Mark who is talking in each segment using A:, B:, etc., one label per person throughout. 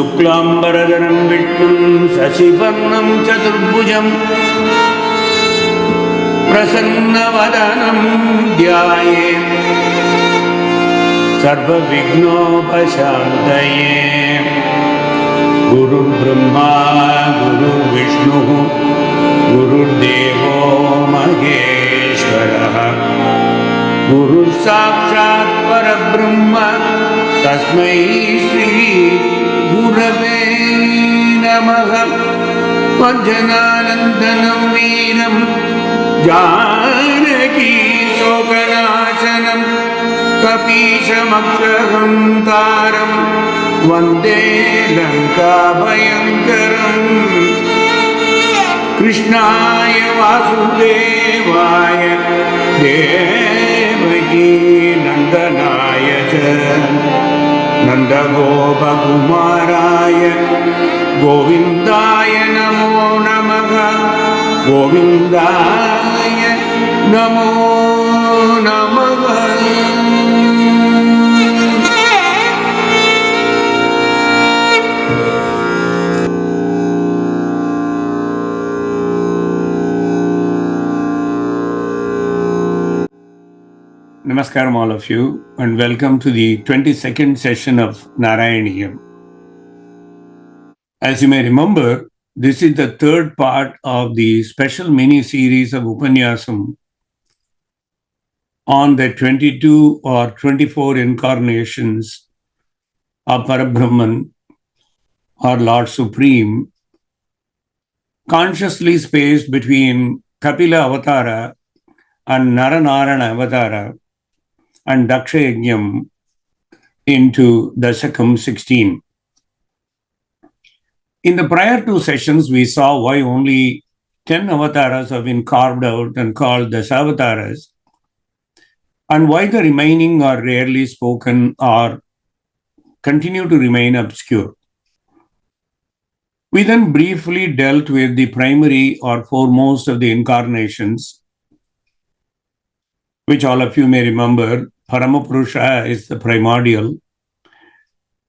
A: शुक्लांबरधरं विष्णुं शशिवर्णं चतुर्भुजं प्रसन्नवदनं ध्यायेत् सर्वविघ्नोपशान्तये। गुरुर्ब्रह्मा गुरुर्विष्णुः गुरुर्देवो महेश्वरः गुरुसाक्षात् परब्रह्म तस्मै श्री गुरवे नमः। वज्रनानन्दनं वीरं जानकी शोकनाशनं कपीशमग्रहन्तारं वन्दे लङ्काभयङ्करम्। कृष्णाय वासुदेवाय देवकी नन्दनाय च नन्दगोपकुमाराय गोविन्दाय नमो नमः। गोविन्दाय नमो नमः। Namaskaram all of you, and welcome to the 22nd session of Narayaniyam. As you may remember, this is the third part of the special mini-series of Upanyasam on the 22 or 24 incarnations of Parabrahman or Lord Supreme, consciously spaced between Kapila Avatara and Naranarayana Avatara and Daksha into Dasakam 16. In the prior two sessions, we saw why only 10 avatars have been carved out and called Dasavataras, and why the remaining are rarely spoken or continue to remain obscure. We then briefly dealt with the primary or foremost of the incarnations, which all of you may remember. Paramapurusha is the primordial.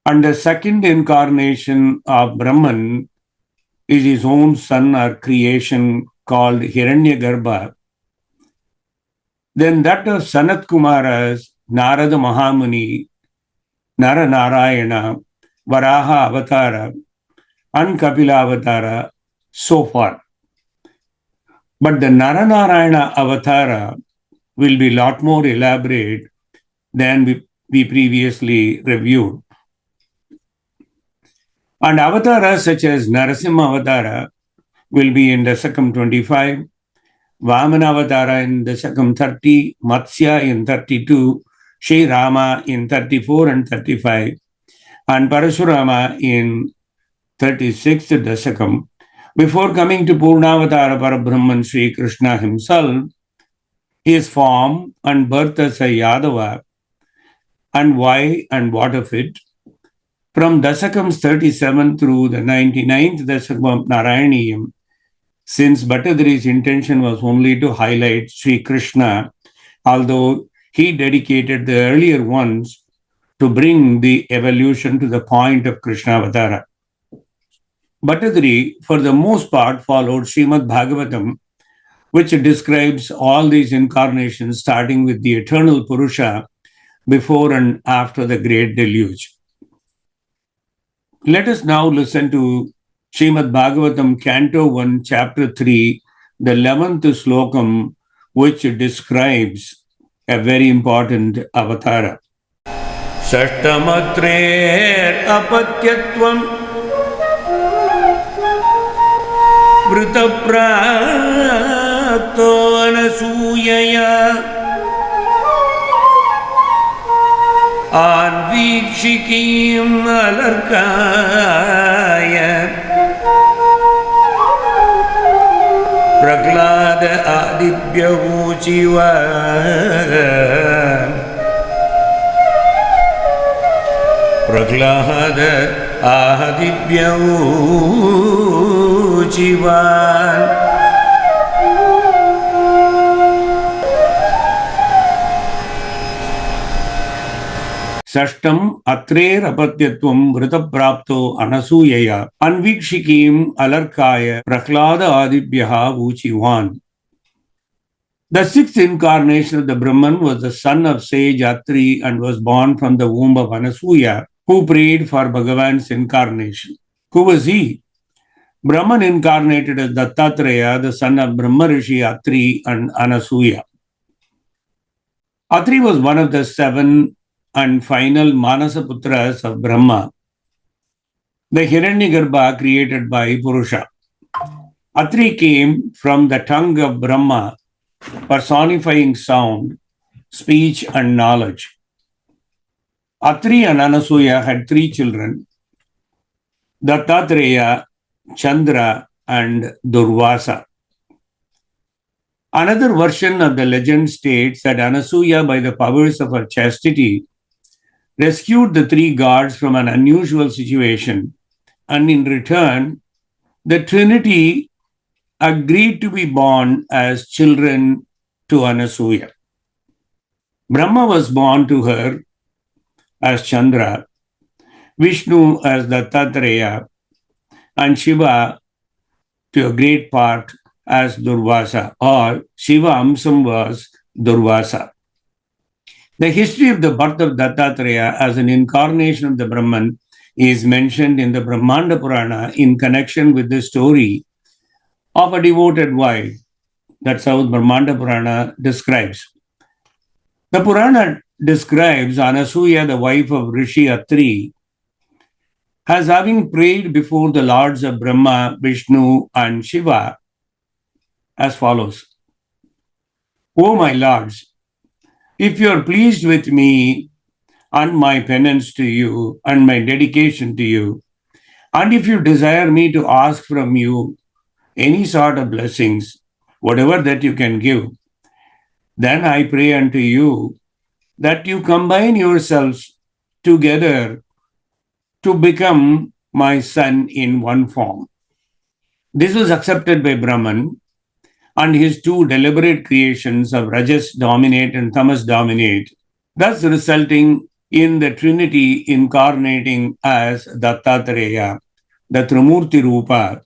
A: And the second incarnation of Brahman is his own son or creation called Hiranyagarbha. Then that of Sanat Kumara's Narada Mahamuni, Naranarayana, Varaha Avatara, and Kapila Avatara, so far. But the Naranarayana Avatara will be a lot more elaborate than we previously reviewed. And avatars such as Narasimha Avatara will be in Dasakam 25, Vamana Avatara in Dasakam 30, Matsya in 32, Sri Rama in 34 and 35, and Parashurama in 36th Dasakam, before coming to Purnavatara Parabrahman Sri Krishna himself, his form and birth as a Yadava, and why and what of it. From Dasakams 37 through the 99th Dasakam of Narayaniyam, since Bhattadri's intention was only to highlight Sri Krishna, although he dedicated the earlier ones to bring the evolution to the point of Krishna Avatara. Bhattadri, for the most part, followed Srimad Bhagavatam, which describes all these incarnations starting with the eternal Purusha before and after the great deluge. Let us now listen to Srimad Bhagavatam, Canto 1, Chapter 3, the 11th slokam, which describes a very important avatara. Sashtamatre apatyatvam vritaprapto anasuyaya Anvikshikim alarkaya Praglada adibhyahu jiva Praglada adibhyahu jiva Sashtam Atrer Apatyatvam Vritaprapto Anasuyaya Anvikshikim Alarkaya Prahlada Adibhyaha Vuchivan. The sixth incarnation of the Brahman was the son of sage Atri and was born from the womb of Anasuya, who prayed for Bhagavan's incarnation. Who was he? Brahman incarnated as Dattatreya, the son of Brahma Rishi Atri and Anasuya. Atri was one of the seven and final Manasaputras of Brahma, the Hiranyagarbha created by Purusha. Atri came from the tongue of Brahma, personifying sound, speech, and knowledge. Atri and Anasuya had three children, Dattatreya, Chandra, and Durvasa. Another version of the legend states that Anasuya, by the powers of her chastity, rescued the three gods from an unusual situation, and in return, the Trinity agreed to be born as children to Anasuya. Brahma was born to her as Chandra, Vishnu as Dattatreya, and Shiva to a great part as Durvasa, or Shiva Amsam was Durvasa. The history of the birth of Dattatreya as an incarnation of the Brahman is mentioned in the Brahmanda Purana in connection with the story of a devoted wife. That's how Brahmanda Purana describes. The Purana describes Anasuya, the wife of Rishi Atri, as having prayed before the lords of Brahma, Vishnu, and Shiva as follows. O my lords, if you are pleased with me and my penance to you and my dedication to you, and if you desire me to ask from you any sort of blessings, whatever that you can give, then I pray unto you that you combine yourselves together to become my son in one form. This was accepted by Brahman, and his two deliberate creations of Rajas dominate and Tamas dominate, thus resulting in the Trinity incarnating as Dattatreya, the Trimurti Rupa,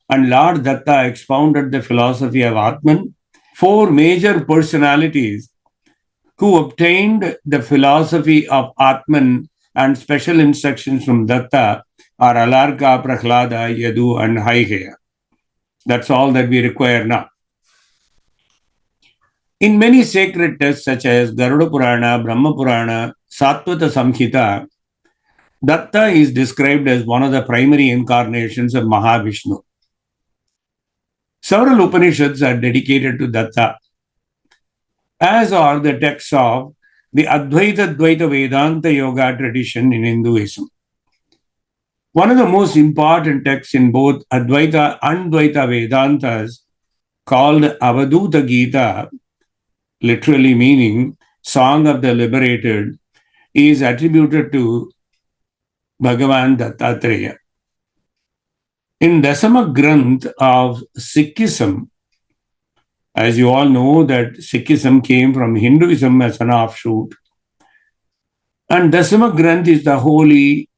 A: and Lord Datta expounded the philosophy of Atman. Four major personalities who obtained the philosophy of Atman and special instructions from Datta are Alarka, Prahlada, Yadu, and Haiheya. That's all that we require now. In many sacred texts such as Garuda Purana, Brahma Purana, Satvata Samhita, Datta is described as one of the primary incarnations of Mahavishnu. Several Upanishads are dedicated to Datta, as are the texts of the Advaita Dvaita Vedanta Yoga tradition in Hinduism. One of the most important texts in both Advaita and Dvaita Vedantas, called Avaduta Gita, literally meaning Song of the Liberated, is attributed to Bhagavan Dattatreya. In Dasama Granth of Sikhism, as you all know that Sikhism came from Hinduism as an offshoot, and Dasama Granth is the holy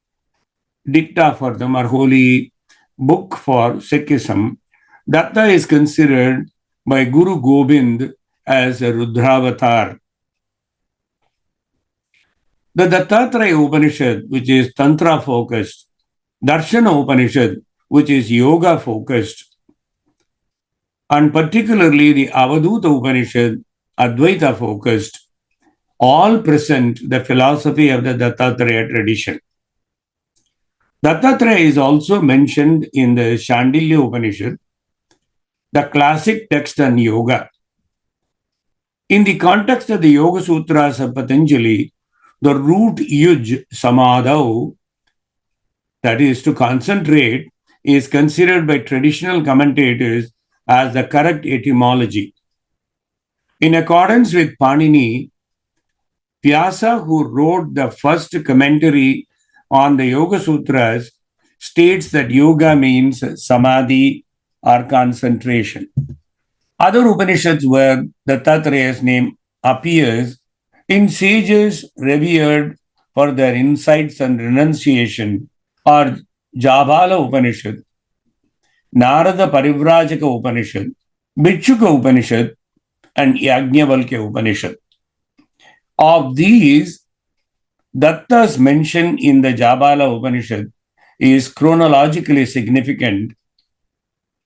A: dicta for them, or holy book for Sikhism. Datta is considered by Guru Gobind as a Rudravatar. The Dattatreya Upanishad, which is Tantra focused, Darshana Upanishad, which is yoga focused, and particularly the Avaduta Upanishad, Advaita focused, all present the philosophy of the Dattatreya tradition. Dattatreya is also mentioned in the Shandilya Upanishad, the classic text on yoga. In the context of the Yoga Sutras of Patanjali, the root yuj samadhau, that is to concentrate, is considered by traditional commentators as the correct etymology. In accordance with Panini, Vyasa, who wrote the first commentary on the Yoga Sutras, states that yoga means samadhi or concentration. Other Upanishads where Dattatreya's name appears in sages revered for their insights and renunciation are Jabala Upanishad, Narada Parivrajaka Upanishad, Bhikshuka Upanishad, and Yajnavalkya Upanishad. Of these, Datta's mention in the Jabala Upanishad is chronologically significant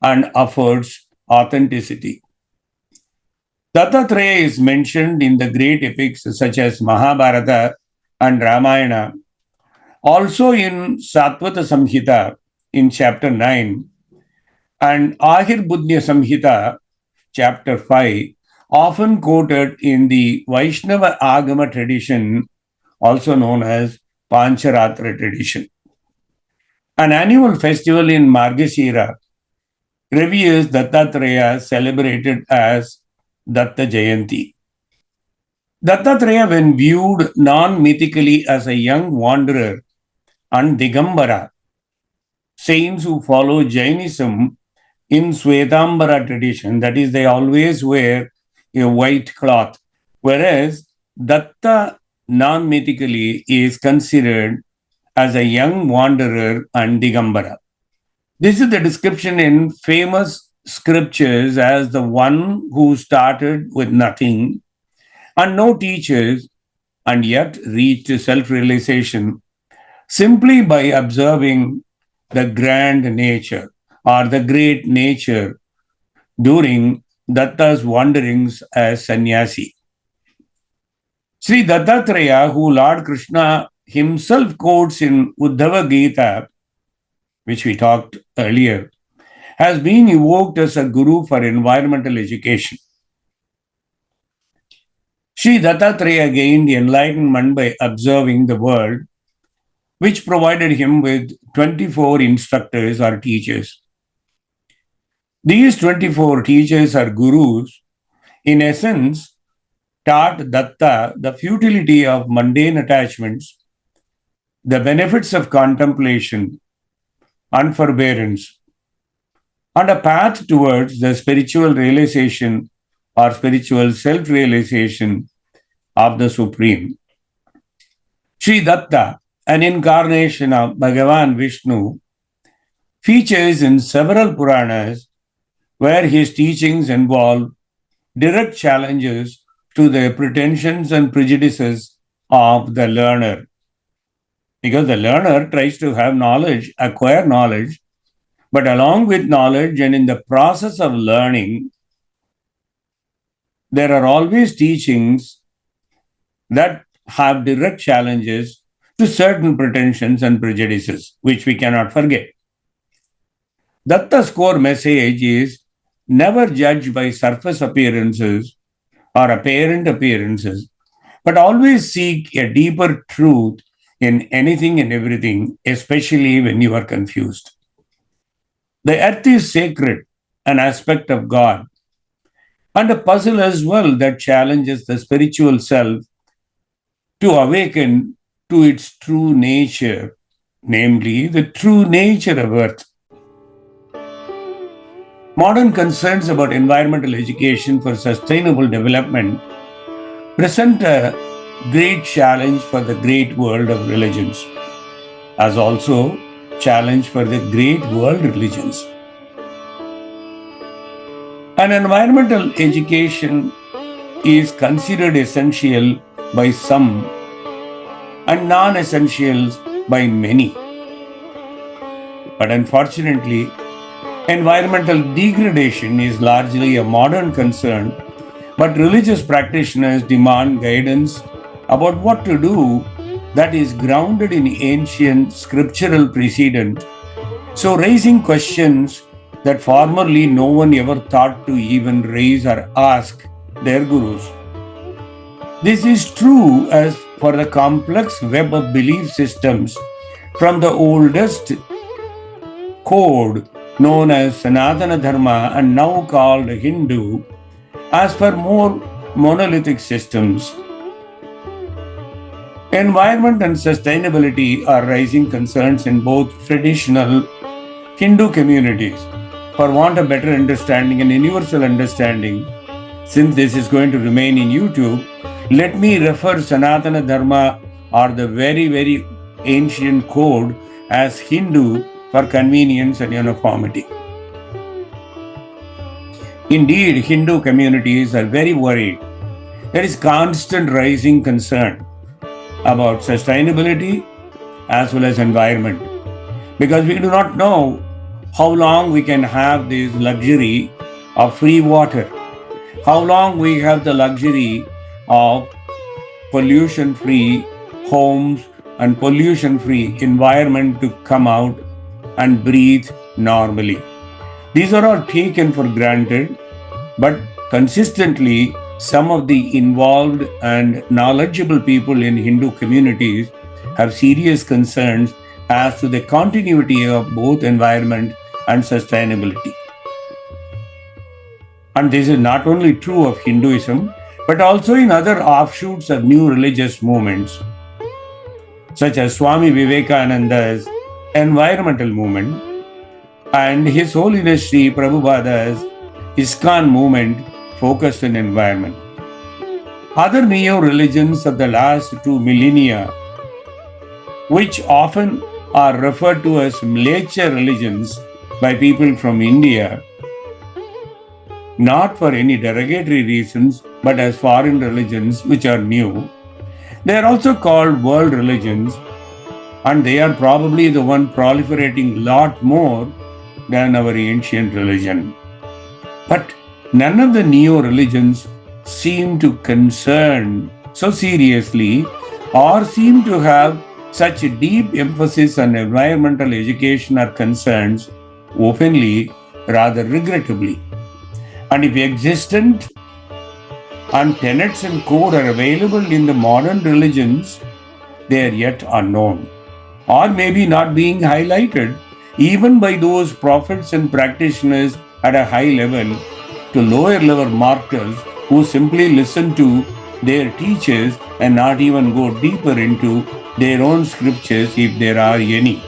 A: and affords authenticity. Dattatreya is mentioned in the great epics such as Mahabharata and Ramayana, also in Satvata Samhita in chapter 9 and Ahirbudnya Samhita chapter 5, often quoted in the Vaishnava Agama tradition, also known as Pancharatra tradition. An annual festival in Margashira reveres Dattatreya, celebrated as Datta Jayanti. Dattatreya, when viewed non-mythically as a young wanderer and Digambara, saints who follow Jainism in Svetambara tradition, that is, they always wear a white cloth, whereas Datta non-mythically is considered as a young wanderer and Digambara. This is the description in famous scriptures as the one who started with nothing and no teachers and yet reached self-realization simply by observing the grand nature or the great nature during Datta's wanderings as sannyasi. Sri Dattatreya, who Lord Krishna himself quotes in Uddhava Gita, which we talked earlier, has been evoked as a guru for environmental education. Sri Dattatreya gained enlightenment by observing the world, which provided him with 24 instructors or teachers. These 24 teachers or gurus, in essence, taught Datta the futility of mundane attachments, the benefits of contemplation and forbearance, and a path towards the spiritual realization or spiritual self-realization of the Supreme. Sri Datta, an incarnation of Bhagavan Vishnu, features in several Puranas where his teachings involve direct challenges to the pretensions and prejudices of the learner. Because the learner tries to have knowledge, acquire knowledge, but along with knowledge and in the process of learning, there are always teachings that have direct challenges to certain pretensions and prejudices, which we cannot forget. Datta's core message is never judge by surface appearances or apparent appearances, but always seek a deeper truth in anything and everything, especially when you are confused. The earth is sacred, an aspect of God, and a puzzle as well that challenges the spiritual self to awaken to its true nature, namely the true nature of earth. Modern concerns about environmental education for sustainable development present a great challenge for the great world of religions, as also challenge for the great world religions. An environmental education is considered essential by some and non-essentials by many. But unfortunately, environmental degradation is largely a modern concern, but religious practitioners demand guidance about what to do that is grounded in ancient scriptural precedent, so raising questions that formerly no one ever thought to even raise or ask their gurus. This is true as for the complex web of belief systems from the oldest code known as Sanatana Dharma and now called Hindu, as for more monolithic systems. Environment and sustainability are rising concerns in both traditional Hindu communities. For want of better understanding and universal understanding, since this is going to remain in YouTube, let me refer Sanatana Dharma or the very, very ancient code as Hindu for convenience and uniformity. Indeed, Hindu communities are very worried. There is constant rising concern about sustainability as well as environment, because we do not know how long we can have this luxury of free water, how long we have the luxury of pollution-free homes and pollution-free environment to come out and breathe normally. These are all taken for granted, but consistently some of the involved and knowledgeable people in Hindu communities have serious concerns as to the continuity of both environment and sustainability. And this is not only true of Hinduism, but also in other offshoots of new religious movements, such as Swami Vivekananda's environmental movement and His Holiness Sri Prabhupada's ISKCON movement focused on environment. Other neo-religions of the last 2 millennia, which often are referred to as miniature religions by people from India, not for any derogatory reasons, but as foreign religions which are new. They are also called world religions, and they are probably the one proliferating a lot more than our ancient religion. But none of the neo-religions seem to concern so seriously or seem to have such a deep emphasis on environmental education or concerns openly, rather regrettably. And if existent and tenets and code are available in the modern religions, they are yet unknown, or maybe not being highlighted even by those prophets and practitioners at a high level to lower level mortals who simply listen to their teachers and not even go deeper into their own scriptures if there are any.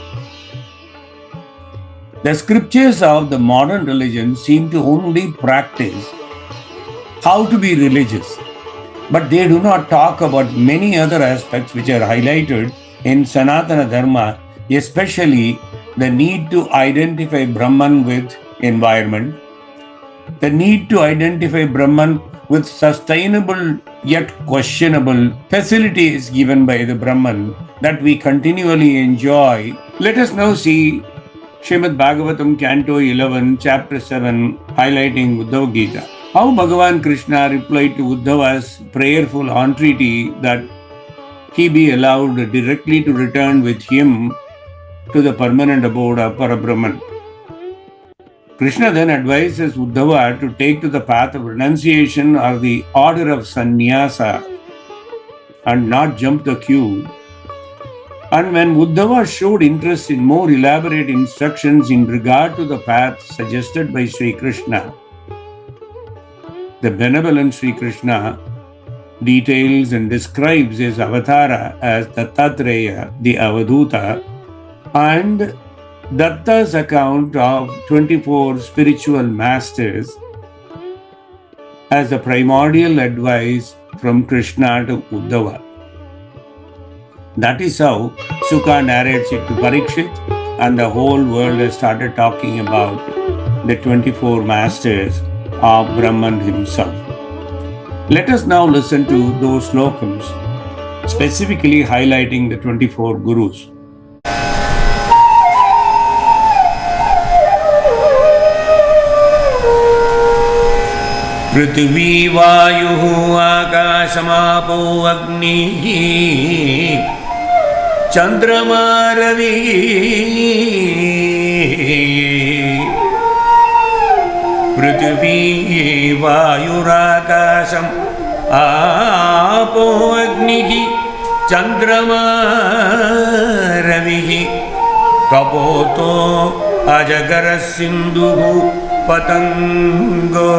A: The scriptures of the modern religion seem to only practice how to be religious, but they do not talk about many other aspects which are highlighted in Sanatana Dharma, especially the need to identify Brahman with environment, the need to identify Brahman with sustainable yet questionable facilities given by the Brahman that we continually enjoy. Let us now see Srimad Bhagavatam, Canto 11, Chapter 7, highlighting Uddhava Gita. How Bhagavan Krishna replied to Uddhava's prayerful entreaty that he be allowed directly to return with him to the permanent abode of Parabrahman. Krishna then advises Uddhava to take to the path of renunciation or the order of sannyasa and not jump the queue. And when Uddhava showed interest in more elaborate instructions in regard to the path suggested by Sri Krishna, the benevolent Sri Krishna details and describes his avatara as Dattatreya, the Avaduta, and Datta's account of 24 spiritual masters as a primordial advice from Krishna to Uddhava. That is how Sukha narrates it to Parikshit, and the whole world has started talking about the 24 masters of Brahman himself. Let us now listen to those slokams, specifically highlighting the 24 gurus. Prithvi Vayuhu Akashamapo Agni Chandrama Ravi Prithvi Vayurakasham Apo Agni Chandrama Ravi Kapoto Ajagara Sindhu Patango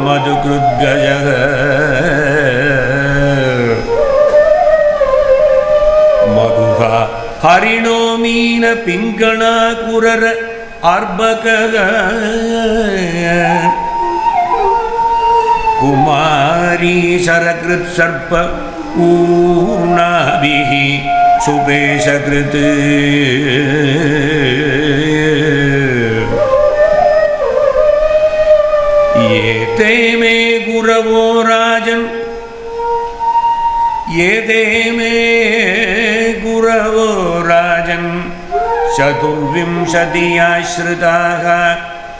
A: Madhukrudgajaga Madhuha Harinomina Pingana Kurara Arbakaga Kumari Sarakrit Sarpa ऊर्णाभिः सुपेशकृत् एते मे गुरवो राजन् एते मे गुरवो राजन् चतुर्विंशतियाश्रिताः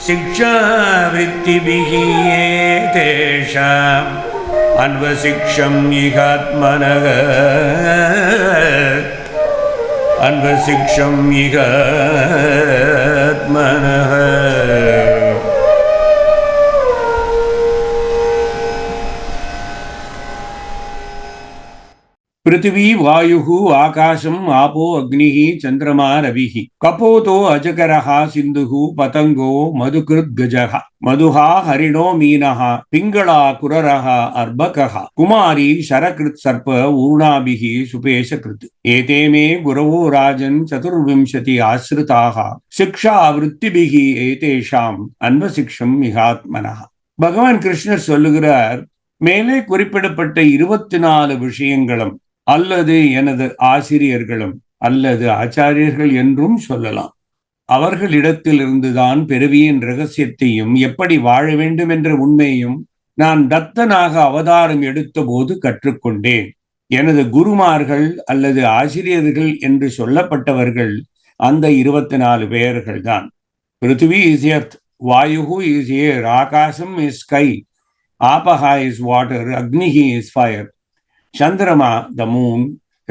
A: शिक्षावृत्तिभिः एतेषाम् अन्वशिक्षम् इहात्मनः अन्वशिक्षम् इहात्मनः पृथिवी वायुः आकाशम् आपो अग्निः चन्द्रमा रविः कपोतो अजकरः सिन्धुः पतङ्गो मधुकृद्गजः मधुहा हरिणो मीनः पिङ्गळा कुररः अर्भकः कुमारी शरकृत् सर्प ऊर्णाभिः सुपेशकृत् एते मे गुरवो राजन् चतुर्विंशति आश्रिताः शिक्षावृत्तिभिः एतेषाम् अन्वशिक्षम् इहात्मनः. பகவான் கிருஷ்ணர் சொல்லுகிறார், மேலே குறிப்பிடப்பட்ட 24 விஷயங்களும் அல்லது எனது ஆசிரியர்களும் அல்லது ஆச்சாரியர்கள் என்றும் சொல்லலாம். அவர்களிடத்திலிருந்துதான் பிறவியின் ரகசியத்தையும் எப்படி வாழ வேண்டும் என்ற உண்மையும் நான் தத்தனாக அவதாரம் எடுத்த போது கற்றுக்கொண்டேன். எனது குருமார்கள் அல்லது ஆசிரியர்கள் என்று சொல்லப்பட்டவர்கள் அந்த 24 பெயர்கள் தான். பிருத்திவி இஸ் எர்த், வாயுகு இஸ் ஏர், ஆகாசம் இஸ் ஸ்கை, ஆபஹா இஸ் வாட்டர், அக்னிஹி is fire, Chandrama, the moon,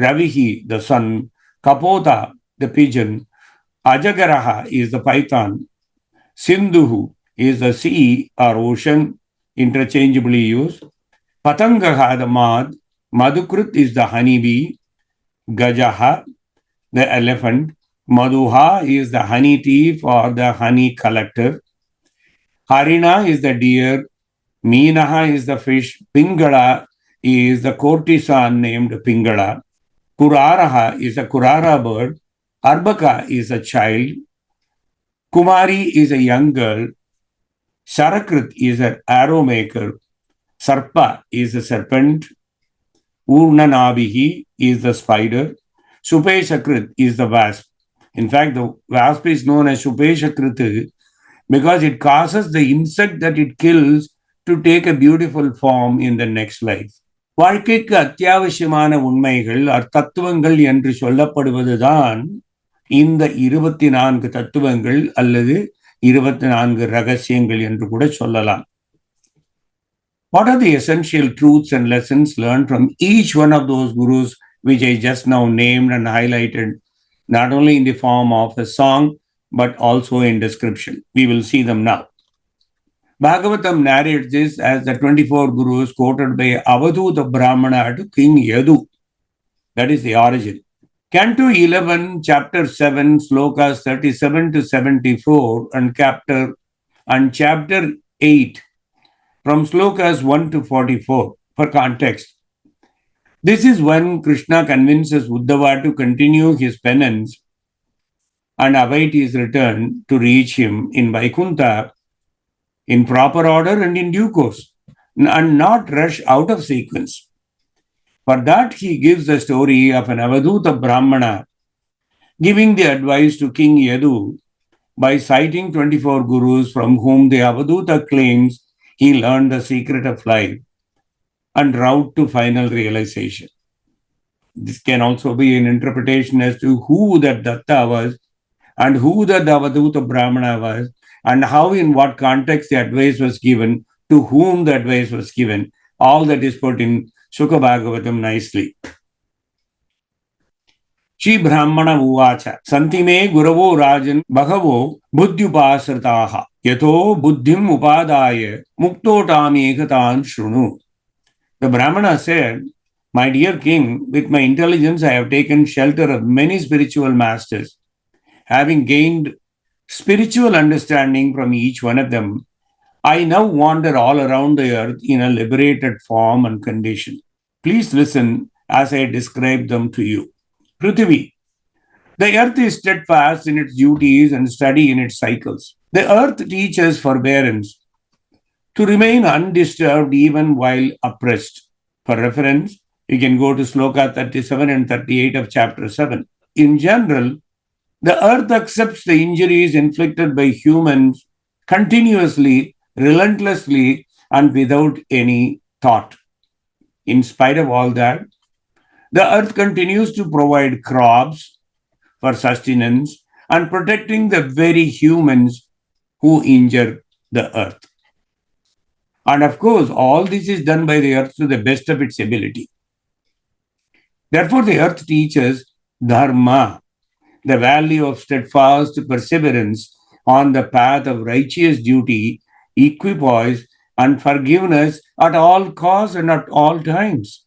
A: Ravihi, the sun, Kapota, the pigeon, Ajagaraha is the python, Sindhuhu is the sea or ocean, interchangeably used, Patangaha, the moth, Madhukrut is the honeybee, Gajaha, the elephant, Madhuha is the honey thief or the honey collector, Harina is the deer, Meenaha is the fish, Pingala is the courtesan named Pingala, Kuraraha is a Kurara bird, Arbaka is a child, Kumari is a young girl, Sharakrit is an arrow maker, Sarpa is a serpent, Urnanabihi is the spider, Supeshakrit is the wasp. In fact, the wasp is known as Supeshakrit because it causes the insect that it kills to take a beautiful form in the next life. வாழ்க்கைக்கு அத்தியாவசியமான உண்மைகள் தத்துவங்கள் என்று சொல்லப்படுவதுதான் இந்த 24 தத்துவங்கள் அல்லது 24 ரகசியங்கள் என்று கூட சொல்லலாம். What are the essential truths and lessons learned from each one of those gurus which I just now named and highlighted, not only in the form of a song but also in description? We will see them now. Bhagavatam narrates this as the 24 gurus quoted by Avadhuta Brahmana to King Yadu. That is the origin. Canto 11, chapter 7, slokas 37 to 74 and chapter 8 from slokas 1 to 44 for context. This is when Krishna convinces Uddhava to continue his penance and await his return to reach him in Vaikuntha in proper order and in due course, and not rush out of sequence. For that, he gives the story of an Avadhuta Brahmana giving the advice to King Yadu by citing 24 gurus from whom the Avadhuta claims he learned the secret of life and route to final realization. This can also be an interpretation as to who that Datta was and who that Avadhuta Brahmana was, and how, in what context the advice was given, to whom the advice was given. All that is put in Sukha Bhagavatam nicely. Shri Brahmana Uvacha Santime Guravo Rajan Bhagavo Buddhyupasrataha Yato Buddhim Upadaya Muktotam Ekatan Shrunu. The Brahmana said, "My dear king, with my intelligence I have taken shelter of many spiritual masters. Having gained spiritual understanding from each one of them, I now wander all around the earth in a liberated form and condition. Please listen as I describe them to you. Prithvi. The earth is steadfast in its duties and steady in its cycles. The earth teaches forbearance, to remain undisturbed even while oppressed. For reference, You can go to sloka 37 and 38 of chapter 7. In general, the earth accepts the injuries inflicted by humans continuously, relentlessly, and without any thought. In spite of all that, the earth continues to provide crops for sustenance and protecting the very humans who injure the earth. And of course, all this is done by the earth to the best of its ability. Therefore, the earth teaches dharma, the value of steadfast perseverance on the path of righteous duty, equipoise, and forgiveness at all costs and at all times.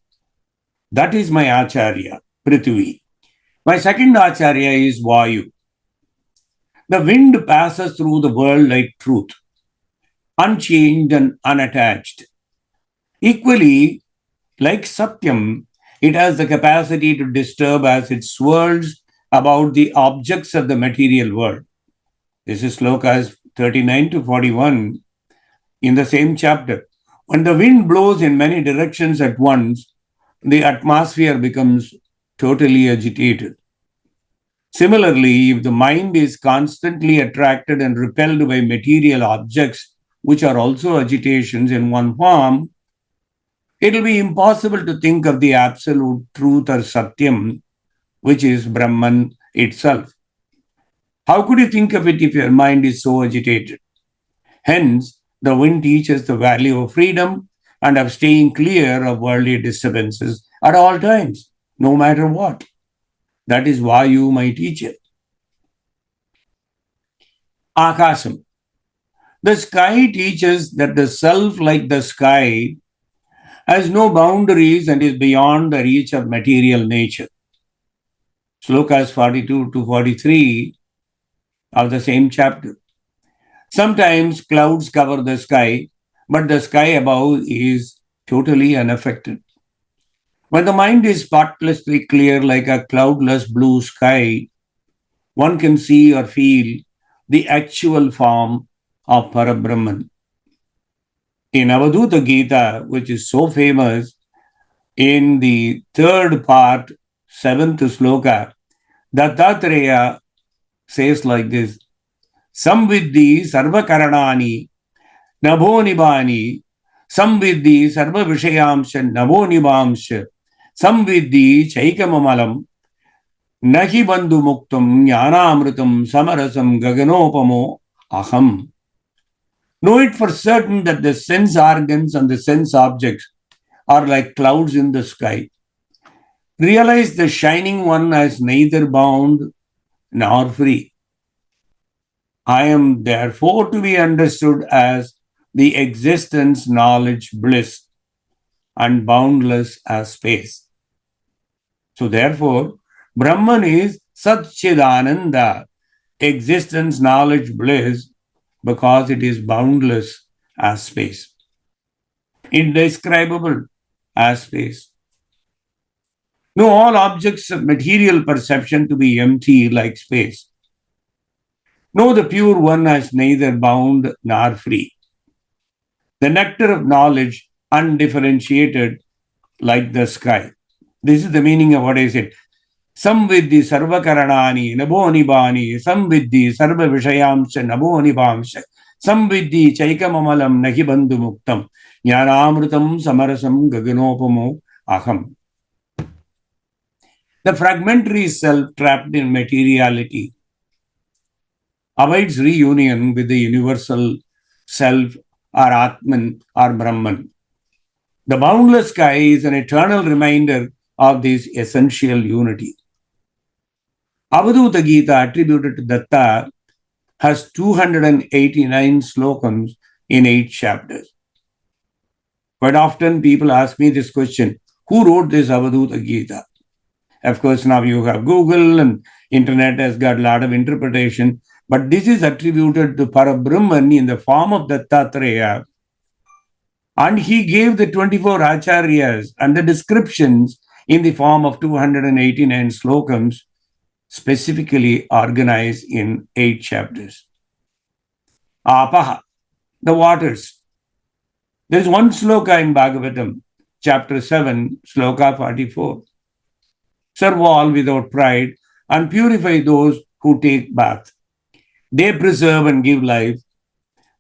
A: That is my Acharya, Prithvi. My second Acharya is Vayu. The wind passes through the world like truth, unchanged and unattached. Equally, like Satyam, it has the capacity to disturb as it swirls about the objects of the material world. This is slokas 39 to 41 in the same chapter. When the wind blows in many directions at once, the atmosphere becomes totally agitated. Similarly, if the mind is constantly attracted and repelled by material objects, which are also agitations in one form, it will be impossible to think of the absolute truth or Satyam, which is Brahman itself. How could you think of it if your mind is so agitated? Hence, the wind teaches the value of freedom and of staying clear of worldly disturbances at all times, no matter what. That is Vayu, my teacher. Akasam. The sky teaches that the self, like the sky, has no boundaries and is beyond the reach of material nature. Slokas 42 to 43 of the same chapter. Sometimes clouds cover the sky, but the sky above is totally unaffected. When the mind is spotlessly clear like a cloudless blue sky, one can see or feel the actual form of Parabrahman. In Avadhuta Gita, which is so famous, in the third part, 7th sloka, Dattatreya says like this, Samviddhi sarvakaranani nabonibani samviddhi sarva vishayamsha nabonibamsha samviddhi chaikamamalam nahi bandhu muktam jnanamritam samarasam gaganopamo aham. Know it for certain that the sense organs and the sense objects are like clouds in the sky. Realize the shining one as neither bound nor free. I am therefore to be understood as the existence, knowledge, bliss, and boundless as space. So therefore, Brahman is Satchidananda, existence, knowledge, bliss, because it is boundless as space, indescribable as space. Know all objects of material perception to be empty like space. Know the pure one as neither bound nor free. The nectar of knowledge undifferentiated like the sky. This is the meaning of what I said. Samviddhi sarvakaranani nabonibani samviddhi sarva vishayamsha nabonibamsha samviddhi chaikamamalam nahi bandhu muktam jnanamritam samarasam gaganopamo aham. The fragmentary self trapped in materiality avoids reunion with the universal self or Atman or Brahman. The boundless sky is an eternal reminder of this essential unity. Avadhuta Gita attributed to Datta has 289 slokams in 8 chapters. Quite often people ask me this question, who wrote this Avadhuta Gita? Of course, now you have Google and internet has got a lot of interpretation, but this is attributed to Parabrahman in the form of Dattatreya. And he gave the 24 Acharyas and the descriptions in the form of 289 slokams, specifically organized in 8 chapters. Apaha, the waters. There is one sloka in Bhagavatam, chapter 7, sloka 44. Serve all without pride and purify those who take bath. They preserve and give life,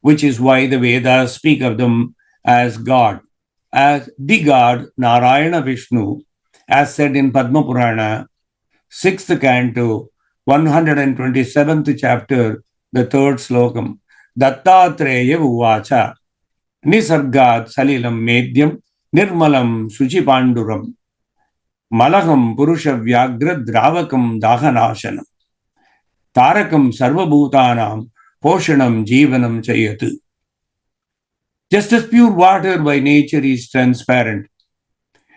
A: which is why the Vedas speak of them as God, as the God, Narayana Vishnu, as said in Padma Purana, 6th canto, 127th chapter, the 3rd slokam. Dattatreya uvacha, nisargat salilam medyam, nirmalam suchipanduram, malaham purusha vyagra dravakam dahanashanam, tarakam sarvabhutanam, poshanam jivanam chayatu. Just as pure water by nature is transparent,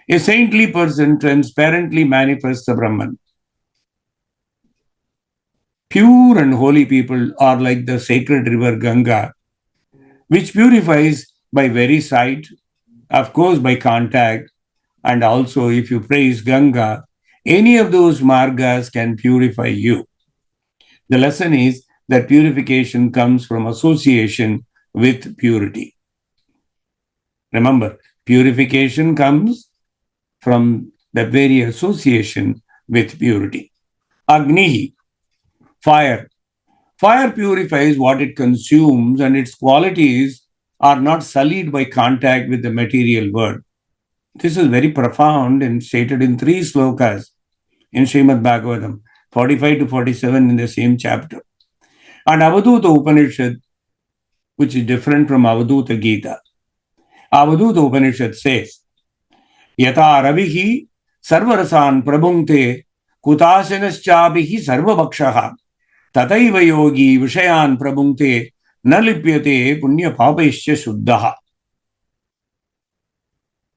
A: a saintly person transparently manifests the Brahman. Pure and holy people are like the sacred river Ganga, which purifies by very sight, of course by contact, and also if you praise Ganga, any of those margas can purify you. The lesson is that purification comes from association with purity. Remember, purification comes from the very association with purity. Agni, fire. Fire purifies what it consumes, and its qualities are not sullied by contact with the material world. This is very profound and stated in 3 slokas in Srimad Bhagavatam, 45 to 47 in the same chapter. And Avaduta Upanishad, which is different from Avaduta Gita. Avaduta Upanishad says, Yata Ravihi Sarvarasan Prabhungte Kutasanaschabihi Sarvabhakshaha Tataiva Yogi Vishayan Prabhungte Nalipyate Punya Papaishya Shuddhaha.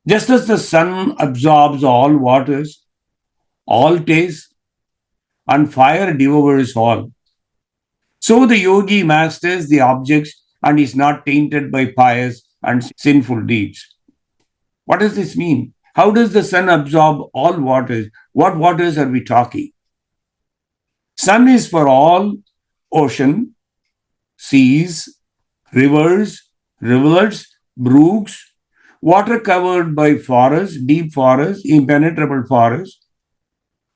A: Just as the sun absorbs all waters, all tastes, and fire devours all, so the yogi masters the objects and is not tainted by pious and sinful deeds. What does this mean? How does the sun absorb all waters? What waters are we talking? Sun is for all ocean, seas, rivers, rivulets, brooks, water covered by forests, deep forests, impenetrable forests,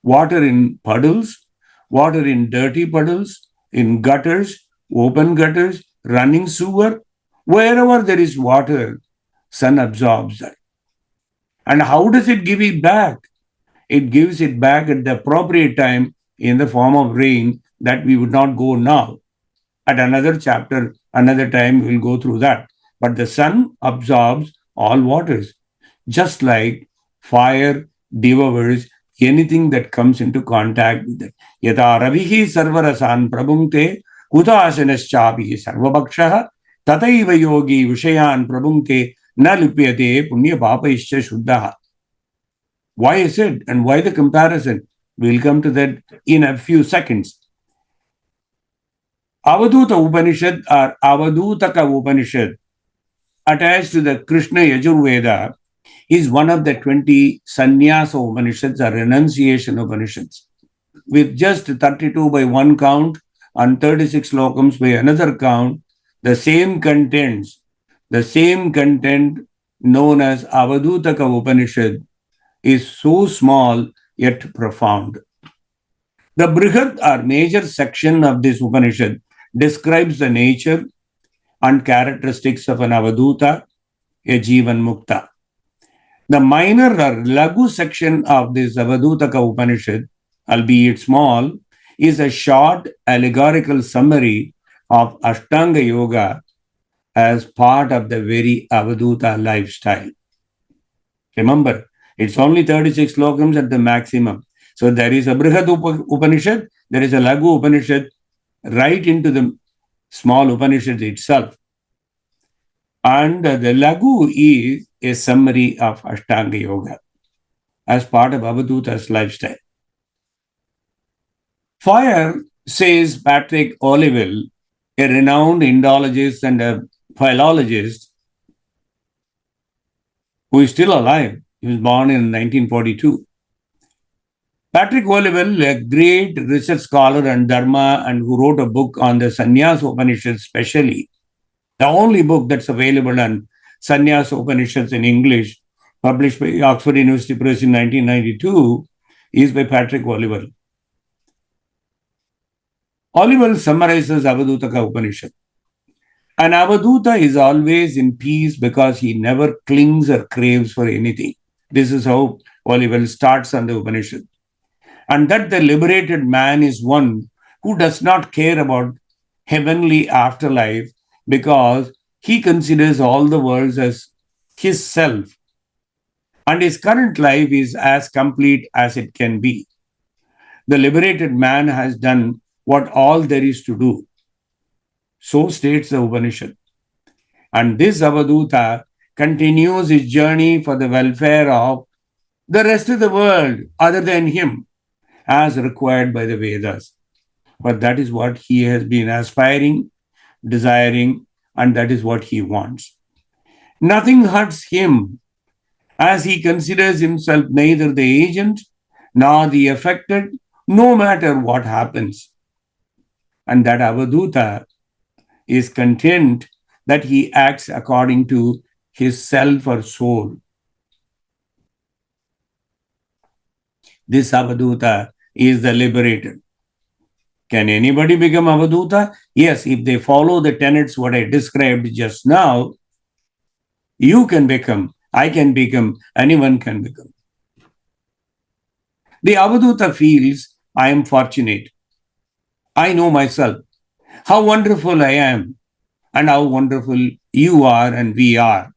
A: water in puddles, water in dirty puddles, in gutters, open gutters, running sewer. Wherever there is water, sun absorbs that. And how does it give it back? It gives it back at the appropriate time in the form of rain that we would not go now. At another chapter, another time, we'll go through that. But the sun absorbs all waters, just like fire devours anything that comes into contact with it. Yata ravihi sarvarasan prabhungte kutasanaschabihi sarvabhakshaha tataiva yogi vishayan prabhungte na lipyate punya papaishya shuddhaha. Why is it and why the comparison? We'll come to that in a few seconds. Avaduta Upanishad or Avadutaka Upanishad, attached to the Krishna Yajurveda, is one of the 20 sannyasa Upanishads or renunciation Upanishads. With just 32 by one count and 36 slokams by another count, the same content known as Avadutaka Upanishad is so small yet profound. The Brihad or major section of this Upanishad describes the nature and characteristics of an Avaduta, a Jivan Mukta. The minor or Lagu section of this Avadutaka Upanishad, albeit small, is a short allegorical summary of Ashtanga Yoga as part of the very Avaduta lifestyle. Remember, it's only 36 slokams at the maximum. So there is a Brihad Upanishad, there is a Lagu Upanishad, right into the small Upanishad itself. And the Lagu is a summary of Ashtanga Yoga as part of Avaduta's lifestyle. Fire, says Patrick Olivelle, a renowned Indologist and a philologist who is still alive. He was born in 1942. Patrick Olivelle, a great research scholar and Dharma, and who wrote a book on the Sannyasa Upanishad specially, the only book that's available on Sannyasa Upanishads in English, published by Oxford University Press in 1992, is by Patrick Oliver. Oliver summarizes Avadutaka Upanishad. An Avaduta is always in peace because he never clings or craves for anything. This is how Oliver starts on the Upanishad. And that the liberated man is one who does not care about heavenly afterlife because he considers all the worlds as his self. And his current life is as complete as it can be. The liberated man has done what all there is to do. So states the Upanishad. And this Avaduta continues his journey for the welfare of the rest of the world other than him, as required by the Vedas. But that is what he has been aspiring, desiring, and that is what he wants. Nothing hurts him, as he considers himself neither the agent nor the affected, no matter what happens. And that Avaduta is content that he acts according to his self or soul. This Avaduta is the liberated. Can anybody become Avaduta? Yes, if they follow the tenets what I described just now, you can become, I can become, anyone can become. The Avaduta feels, I am fortunate. I know myself, how wonderful I am, and how wonderful you are and we are.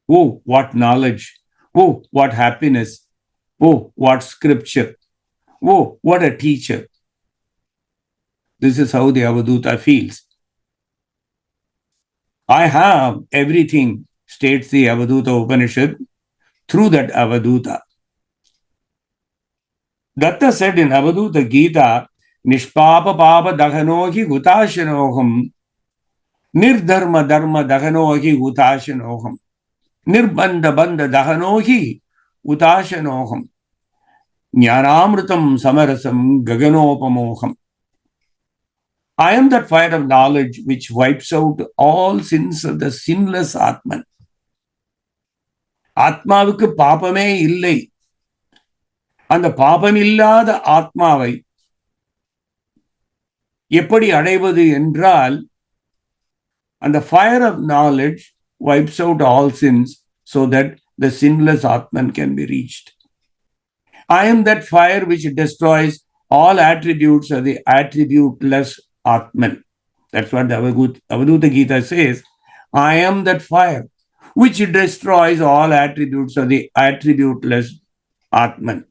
A: Oh, what knowledge. Oh, what happiness. Oh, what scripture. Oh, what a teacher. This is how the Avaduta feels. I have everything, states the Avaduta Upanishad, through that Avaduta. Datta said in Avaduta Gita, Nishpapa Papa Dahanohi Hutashanoham, Nirdharma Dharma Dahanohi Hutashanoham, Nirbandha Bandha Dahanohi Hutashanoham, Jnanamritam Samarasam Gaganopamoham. I am that fire of knowledge which wipes out all sins of the sinless Atman. ஆத்மாவுக்கு பாபமே இல்லை. அந்த பாபமில்லாத ஆத்மாவை எப்படி அடைவது என்றால், and the fire of knowledge wipes out all sins so that the sinless Atman can be reached. I am that fire which destroys all attributes of the attributeless Atman. That's what the Avaduta Gita says. I am that fire which destroys all attributes of the attributeless Atman.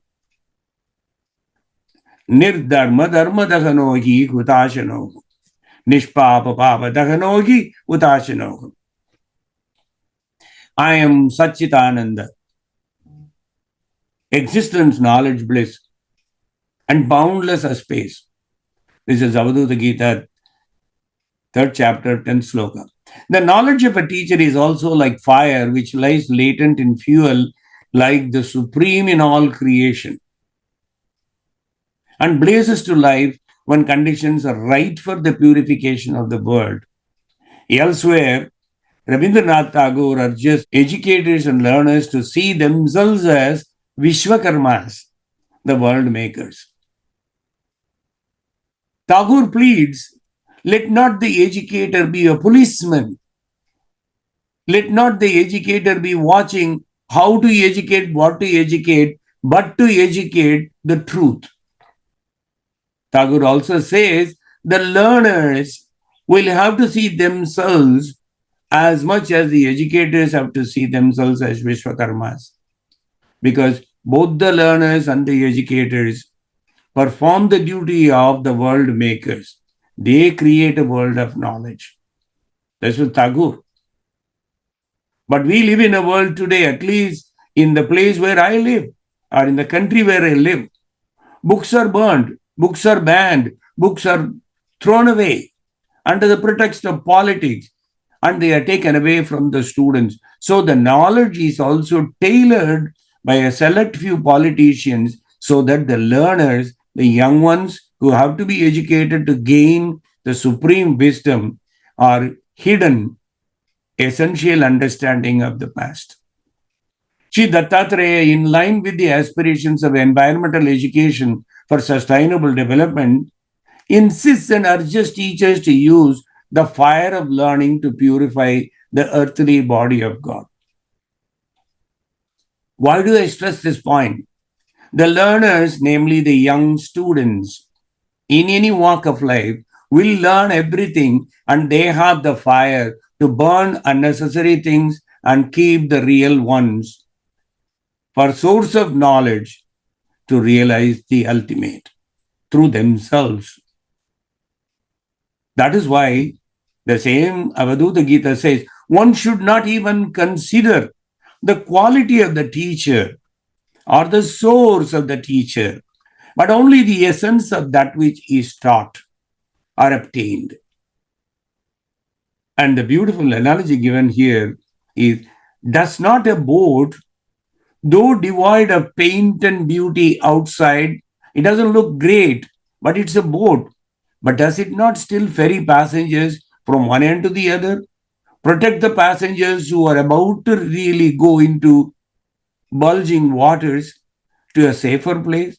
A: Nirdharma dharma dahanohi hutashanoham. Nishpapa papa dahanohi hutashanoham. I am Satchitananda, existence, knowledge, bliss, and boundless as space. This is Avaduta Gita, 3rd chapter, 10th sloka. The knowledge of a teacher is also like fire, which lies latent in fuel, like the supreme in all creation, and blazes to life when conditions are right for the purification of the world. Elsewhere, Rabindranath Tagore urges educators and learners to see themselves as Vishwakarmas, the world makers. Tagore pleads, let not the educator be a policeman. Let not the educator be watching how to educate, what to educate, but to educate the truth. Tagore also says the learners will have to see themselves as much as the educators have to see themselves as Vishwakarmas, because both the learners and the educators perform the duty of the world makers. They create a world of knowledge. That's what Tagore. But we live in a world today, at least in the place where I live, or in the country where I live, books are burned, books are banned, books are thrown away under the pretext of politics, and they are taken away from the students. So the knowledge is also tailored by a select few politicians so that the learners, the young ones who have to be educated to gain the supreme wisdom, are hidden essential understanding of the past. Sri Dattatreya, in line with the aspirations of environmental education for sustainable development, insists and urges teachers to use the fire of learning to purify the earthly body of God. Why do I stress this point? The learners, namely the young students in any walk of life, will learn everything and they have the fire to burn unnecessary things and keep the real ones for source of knowledge to realize the ultimate through themselves. That is why the same Avadhuta Gita says, one should not even consider the quality of the teacher or the source of the teacher, but only the essence of that which is taught or obtained. And the beautiful analogy given here is, does not a boat, though devoid of paint and beauty outside, it doesn't look great, but it's a boat. But does it not still ferry passengers from one end to the other? Protect the passengers who are about to really go into bulging waters to a safer place?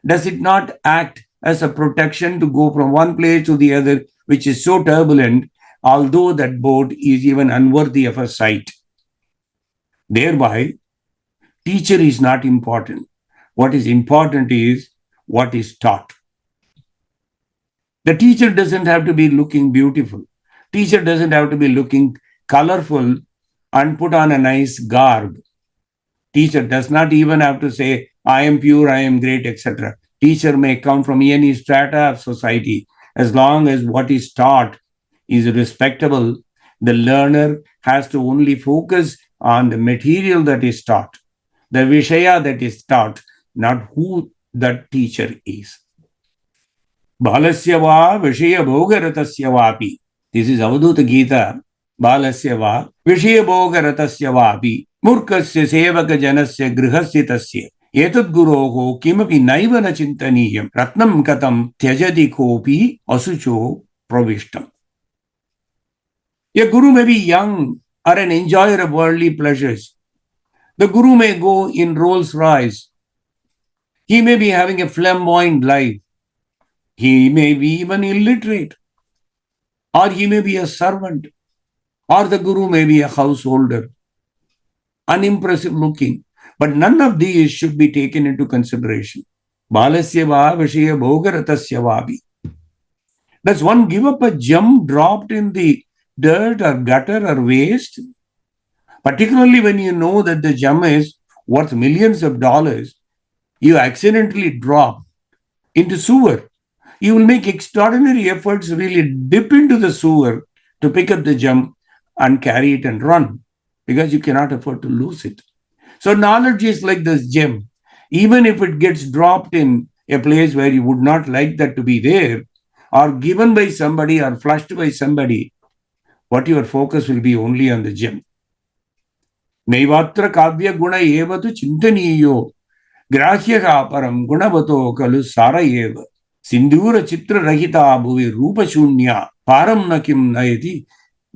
A: Does it not act as a protection to go from one place to the other, which is so turbulent, although that boat is even unworthy of a sight? Thereby, teacher is not important. What is important is what is taught. The teacher doesn't have to be looking beautiful. Teacher doesn't have to be looking colorful and put on a nice garb. Teacher does not even have to say, I am pure, I am great, etc. Teacher may come from any strata of society. As long as what is taught is respectable, the learner has to only focus on the material that is taught, the Vishaya that is taught, not who that teacher is. Balasya va Vishaya Bhogaratasya vapi. This is Avadhuta Gita. Balasya va Vishaya Bhogaratasya vapi. Murkasya sevaka janasya grihasya tasya. Etad guroho kimapi naiva na chintaniyam. Ratnam katam tyajati kopi asucho pravishtam. A guru may be young or an enjoyer of worldly pleasures. The guru may go in Rolls Royce. He may be having a flamboyant life. He may be even illiterate. Or he may be a servant. Or the guru may be a householder. Unimpressive looking. But none of these should be taken into consideration. Balasya va vishaya bhogaratasya vabi. Does one give up a gem dropped in the dirt or gutter or waste? Particularly when you know that the gem is worth millions of dollars, you accidentally drop into sewer. You will make extraordinary efforts to really dip into the sewer to pick up the gem and carry it and run, because you cannot afford to lose it. So knowledge is like this gem. Even if it gets dropped in a place where you would not like that to be there, or given by somebody or flushed by somebody, what your focus will be only on the gem. Naivatra kavya guna evatu chintaniyo grahyaha param gunavato kalu sarayeva sindhura chitra rahita bhuvi rupa shunya param nakim nayati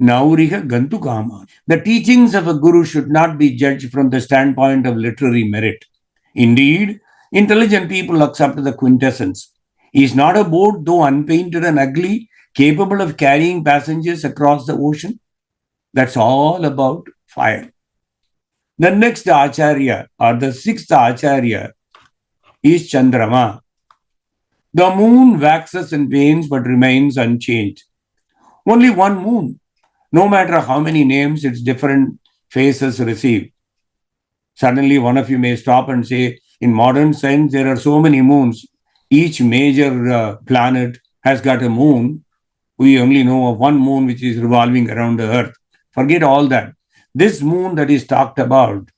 A: nauriha gantu kama. The teachings of a guru should not be judged from the standpoint of literary merit. Indeed, intelligent people accept the quintessence. He is not a boat, though unpainted and ugly, capable of carrying passengers across the ocean. That's all about fire. The next Acharya, or the sixth Acharya, is Chandrama. The moon waxes and wanes but remains unchanged. Only one moon, no matter how many names its different faces receive. Suddenly, one of you may stop and say, in modern science, there are so many moons. Each major planet has got a moon. We only know of one moon which is revolving around the earth. Forget all that. This moon that is talked about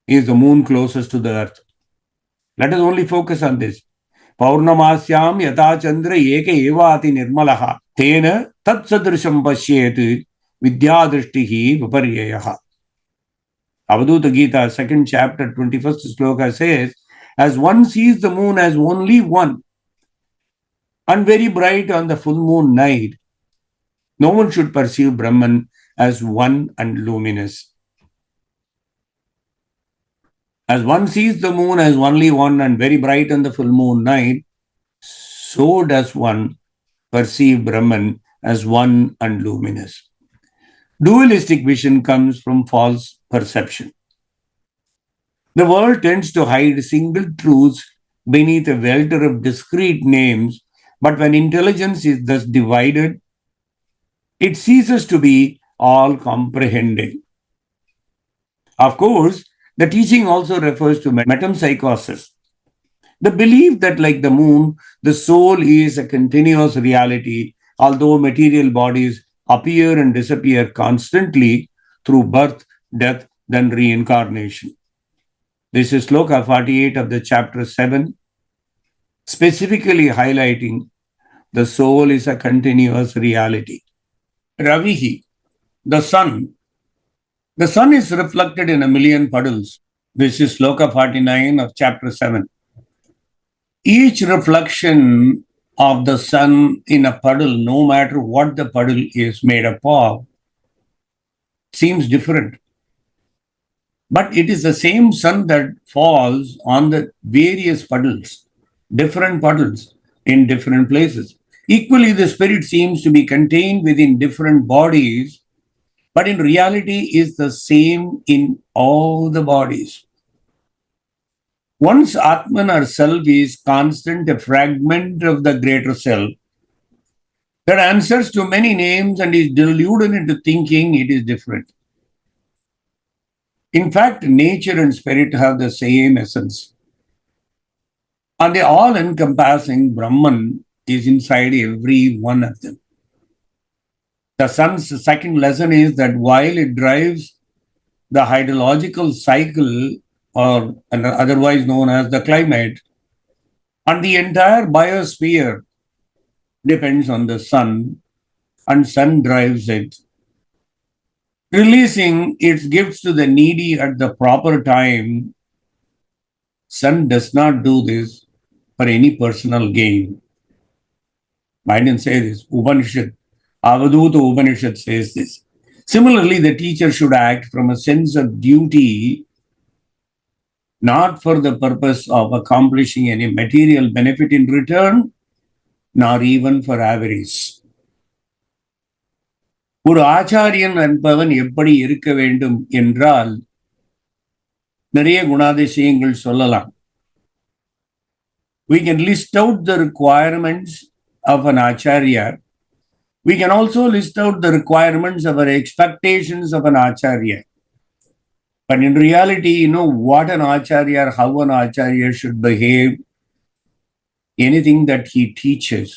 A: is the moon closest to the earth. Let us only focus on this. Paurnamasyam yata chandra eka evati nirmalaha tena tat sadrisham pashyet vidyadrishtihi viparyayaha. Avadhuta Gita, 2nd chapter, 21st sloka says, as one sees the moon as only one and very bright on the full moon night, no one should perceive Brahman as one and luminous. As one sees the moon as only one and very bright on the full moon night, so does one perceive Brahman as one and luminous. Dualistic vision comes from false perception. The world tends to hide single truths beneath a welter of discrete names, but when intelligence is thus divided, it ceases to be all comprehending. Of course, the teaching also refers to metempsychosis, the belief that, like the moon, the soul is a continuous reality, although material bodies appear and disappear constantly through birth, death, then reincarnation. This is Sloka 48 of the chapter 7, specifically highlighting the soul is a continuous reality. Ravihi, the sun. The sun is reflected in a million puddles. This is Sloka 49 of chapter 7. Each reflection of the sun in a puddle, no matter what the puddle is made up of, seems different. But it is the same sun that falls on the various puddles, different puddles in different places. Equally, the spirit seems to be contained within different bodies, but in reality is the same in all the bodies. Once Atman or self is constant, a fragment of the greater self that answers to many names and is deluded into thinking it is different. In fact, nature and spirit have the same essence. And the all-encompassing Brahman is inside every one of them. The sun's second lesson is that while it drives the hydrological cycle, or otherwise known as the climate, and the entire biosphere depends on the sun, and sun drives it, releasing its gifts to the needy at the proper time. Sun does not do this for any personal gain. I didn't say this. Upanishad, Avaduta Upanishad says this. Similarly, the teacher should act from a sense of duty, not for the purpose of accomplishing any material benefit in return, nor even for avarice. ஒரு ஆச்சாரியன் என்பவன் எப்படி இருக்க வேண்டும் என்றால் நிறைய குணாதிசயங்கள் சொல்லலாம். We can list out the requirements of an Acharya. We can also list out the requirements of our expectations of an Acharya. But in reality, what an Acharya or how an Acharya should behave, anything that he teaches,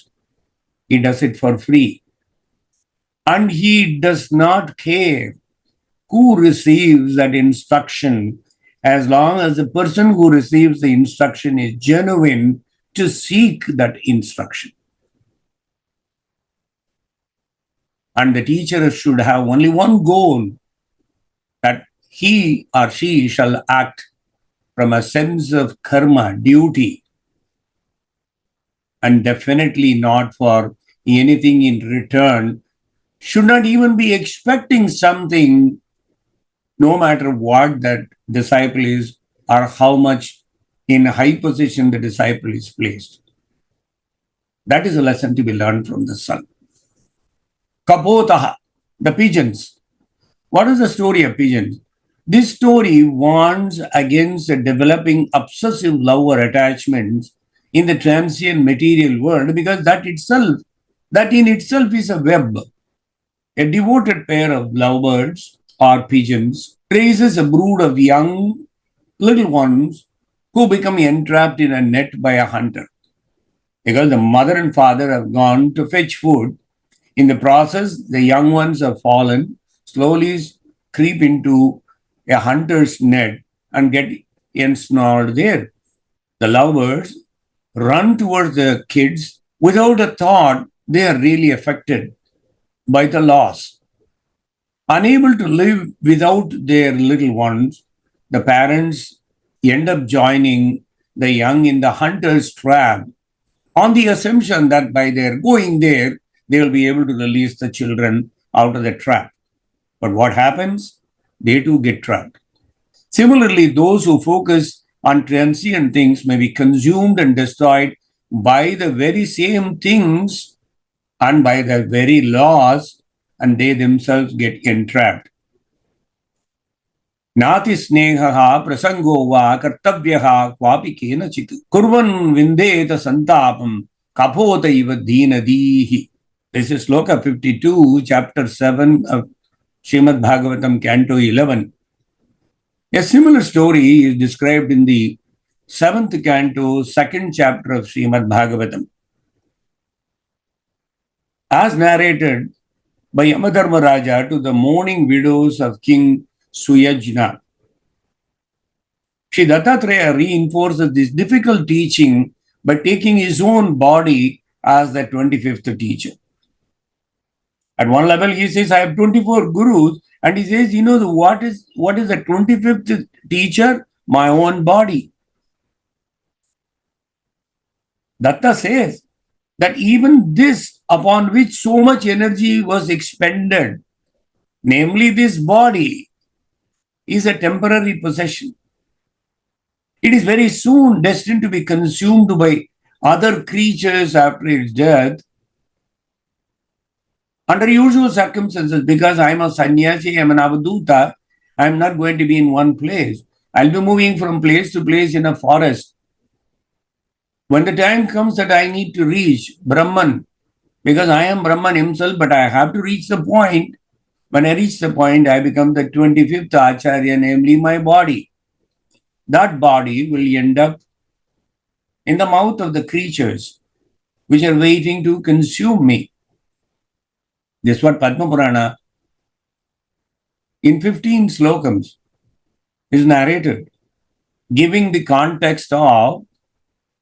A: he does it for free. And he does not care who receives that instruction, as long as the person who receives the instruction is genuine to seek that instruction. And the teacher should have only one goal, that he or she shall act from a sense of karma, duty, and definitely not for anything in return, should not even be expecting something, no matter what that disciple is or how much in a high position the disciple is placed. That is a lesson to be learned from the sun. Kapotaha, the pigeons. What is the story of pigeons? This story warns against developing obsessive love or attachments in the transient material world, because that in itself is a web. A devoted pair of lovebirds or pigeons raises a brood of young little ones who become entrapped in a net by a hunter. Because the mother and father have gone to fetch food, in the process, the young ones have fallen, slowly creep into a hunter's net and get ensnared there. The lovebirds run towards the kids without a thought they are really affected by the loss. Unable to live without their little ones, the parents end up joining the young in the hunter's trap, on the assumption that by their going there, they will be able to release the children out of the trap. But what happens? They too get trapped. Similarly, those who focus on transient things may be consumed and destroyed by the very same things and by the very laws, and they themselves get entrapped. Nati snehaha prasango va kartavyaha kvapi kenachit kurvan vindeta santapam kapota iva deenadihi. This is Sloka 52, chapter 7 of Srimad Bhagavatam, Canto 11. A similar story is described in the 7th canto, 2nd chapter of Srimad Bhagavatam. As narrated by Yamadharmaraja to the mourning widows of King Suyajna, Sri Dattatreya reinforces this difficult teaching by taking his own body as the 25th teacher. At one level, he says, I have 24 gurus, and he says, what is the 25th teacher? My own body. Datta says that even this upon which so much energy was expended, namely this body, is a temporary possession. It is very soon destined to be consumed by other creatures after its death. Under usual circumstances, because I am a sannyasi, I am an avaduta, I am not going to be in one place. I'll be moving from place to place in a forest. When the time comes that I need to reach Brahman, because I am Brahman himself, but I have to reach the point. When I reach the point, I become the 25th Acharya, namely my body. That body will end up in the mouth of the creatures which are waiting to consume me. This is what Padma Purana in 15 slokams is narrated, giving the context of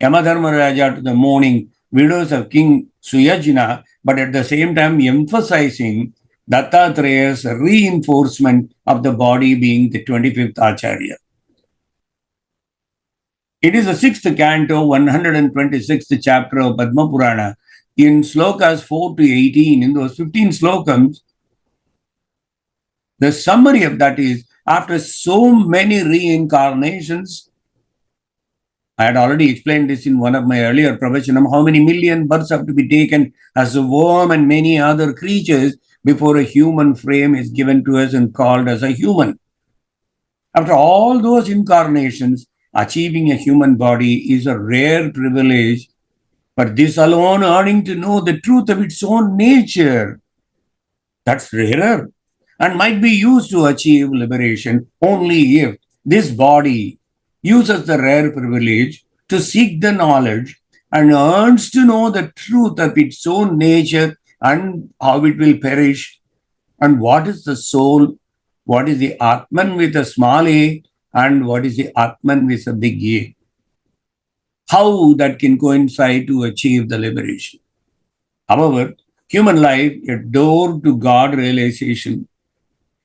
A: Yamadharmaraja to the mourning widows of King Suyajna, but at the same time emphasizing Dattatreya's reinforcement of the body being the 25th Acharya. It is the 6th canto, 126th chapter of Padma Purana. In slokas 4 to 18, in those 15 slokams, the summary of that is, after so many reincarnations, I had already explained this in one of my earlier pravachanam, how many million births have to be taken as a worm and many other creatures before a human frame is given to us and called as a human. After all those incarnations, achieving a human body is a rare privilege, but this alone earning to know the truth of its own nature, that's rarer and might be used to achieve liberation only if this body uses the rare privilege to seek the knowledge and earns to know the truth of its own nature and how it will perish, and what is the soul, what is the Atman with a small a, and what is the Atman with a big A. How that can coincide to achieve the liberation. However, human life, a door to God realization,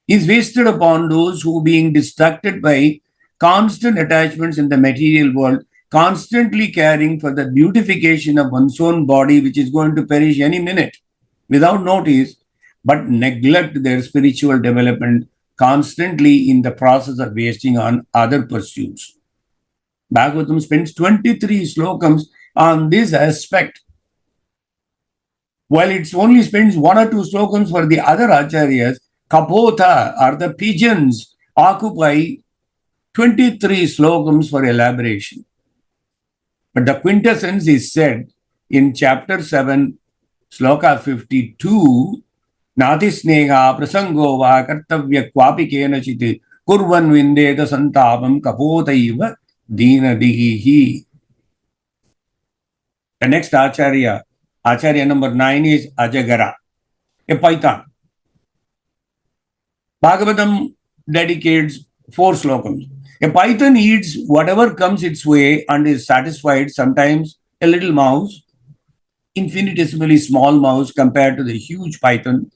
A: is wasted upon those who, being distracted by constant attachments in the material world, constantly caring for the beautification of one's own body, which is going to perish any minute without notice, but neglect their spiritual development constantly in the process of wasting on other pursuits. Bhagavatam spends 23 slokams on this aspect, while it only spends 1 or 2 slokams for the other acharyas. Kapotha, or the pigeons, occupy 23 slokams for elaboration. But the quintessence is said in chapter 7, sloka 52, Nati sneha prasango va kartavya kvapi kenachiti kurvan vindeta santapam kapotaiva deenadihi. The next Acharya, Acharya number 9 is Ajagara, a python. Bhagavatam dedicates 4 slokams. A python eats whatever comes its way and is satisfied, sometimes a little mouse, infinitesimally small mouse compared to the huge python.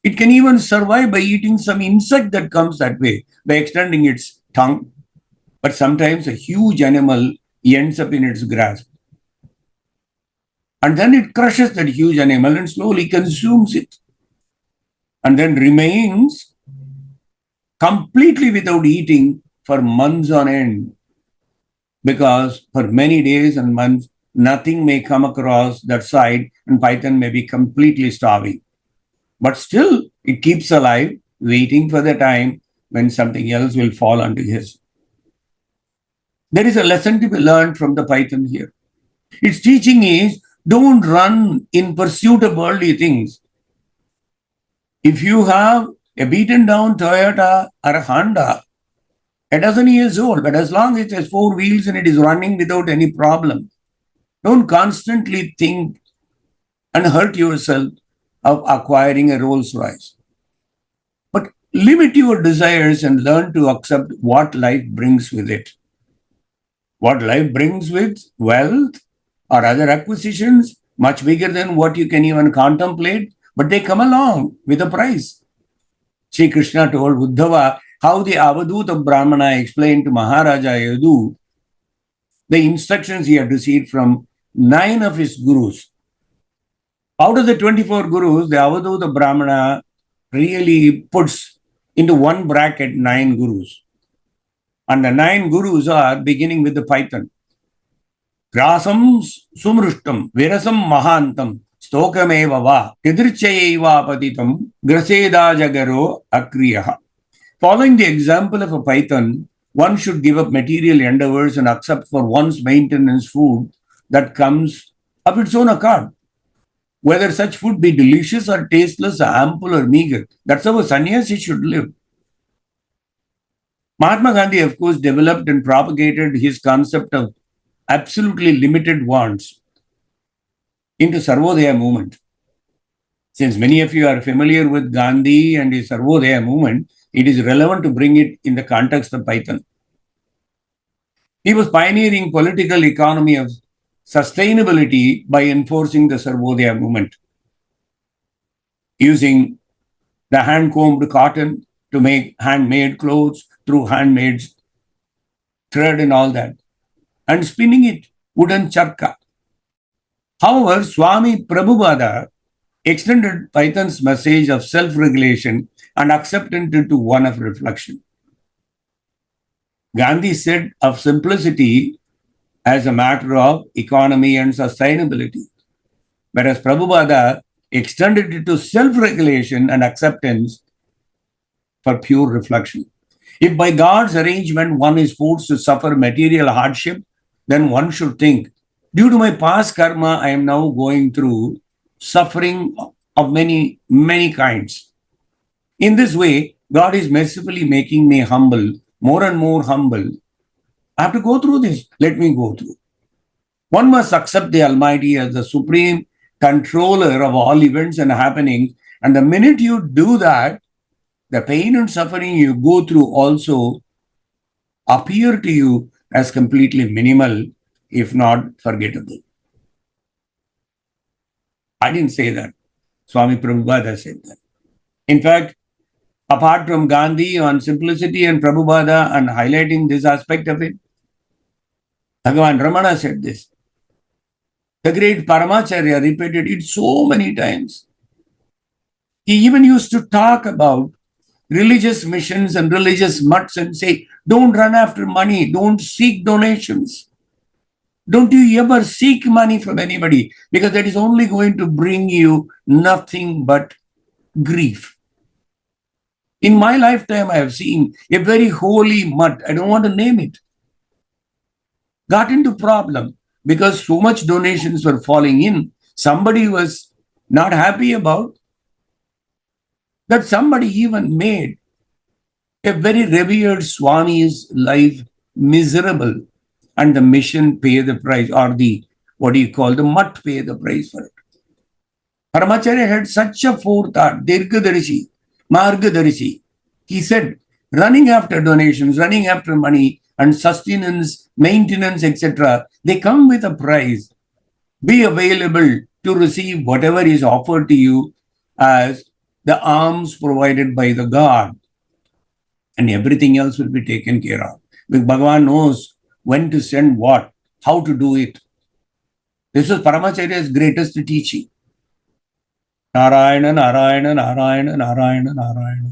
A: It can even survive by eating some insect that comes that way, by extending its tongue. But sometimes a huge animal ends up in its grasp. And then it crushes that huge animal and slowly consumes it. And then remains completely without eating for months on end, because for many days and months, nothing may come across that side and python may be completely starving. But still, it keeps alive, waiting for the time when something else will fall onto his. There is a lesson to be learned from the python here. Its teaching is don't run in pursuit of worldly things. If you have a beaten down Toyota or a Honda, a dozen years old, but as long as it has four wheels and it is running without any problem, don't constantly think and hurt yourself of acquiring a Rolls Royce. But limit your desires and learn to accept what life brings with it. What life brings with wealth or other acquisitions, much bigger than what you can even contemplate, but they come along with a price. Sri Krishna told Uddhava how the Avaduta Brahmana explained to Maharaja Yadu the instructions he had received from 9 of his gurus. Out of the 24 gurus, the Avaduta Brahmana really puts into one bracket 9 gurus. And the 9 gurus are beginning with the python. Grasam sumrushtam, virasam mahantam, stokameva va, tidrichayeva patitam, graseda jagaro akriyaha. Following the example of a python, one should give up material endeavors and accept for one's maintenance food that comes of its own accord. Whether such food be delicious or tasteless, ample or meager, that's how a sannyasi should live. Mahatma Gandhi, of course, developed and propagated his concept of absolutely limited wants into Sarvodaya movement. Since many of you are familiar with Gandhi and his Sarvodaya movement, it is relevant to bring it in the context of python. He was pioneering political economy of sustainability by enforcing the Sarvodaya movement, using the hand-combed cotton to make handmade clothes through handmade thread and all that, and spinning it, wooden charka. However, Swami Prabhupada extended python's message of self-regulation and acceptance into one of reflection. Gandhi said of simplicity as a matter of economy and sustainability, whereas Prabhupada extended it to self-regulation and acceptance for pure reflection. If by God's arrangement one is forced to suffer material hardship, then one should think, due to my past karma, I am now going through suffering of many, many kinds. In this way, God is mercifully making me humble, more and more humble. I have to go through this. Let me go through. One must accept the Almighty as the supreme controller of all events and happenings. And the minute you do that, the pain and suffering you go through also appear to you as completely minimal, if not forgettable. I didn't say that. Swami Prabhupada said that. In fact, apart from Gandhi on simplicity and Prabhupada and highlighting this aspect of it, Bhagavan Ramana said this. The great Paramacharya repeated it so many times. He even used to talk about religious missions and religious mutts and say, don't run after money, don't seek donations. Don't you ever seek money from anybody, because that is only going to bring you nothing but grief. In my lifetime, I have seen a very holy mutt, I don't want to name it, got into problem because so much donations were falling in. Somebody was not happy about that. Somebody even made a very revered Swami's life miserable, and the mission pay the price, or the, the mutt pay the price for it. Paramacharya had such a forethought, Dirghadarishi, Margadarishi. He said, running after donations, running after money and sustenance, maintenance, etc., they come with a price. Be available to receive whatever is offered to you as the alms provided by the God, and everything else will be taken care of. Because Bhagavan knows when to send what, how to do it. This is Paramacharya's greatest teaching. Narayana, Narayana, Narayana, Narayana, Narayana.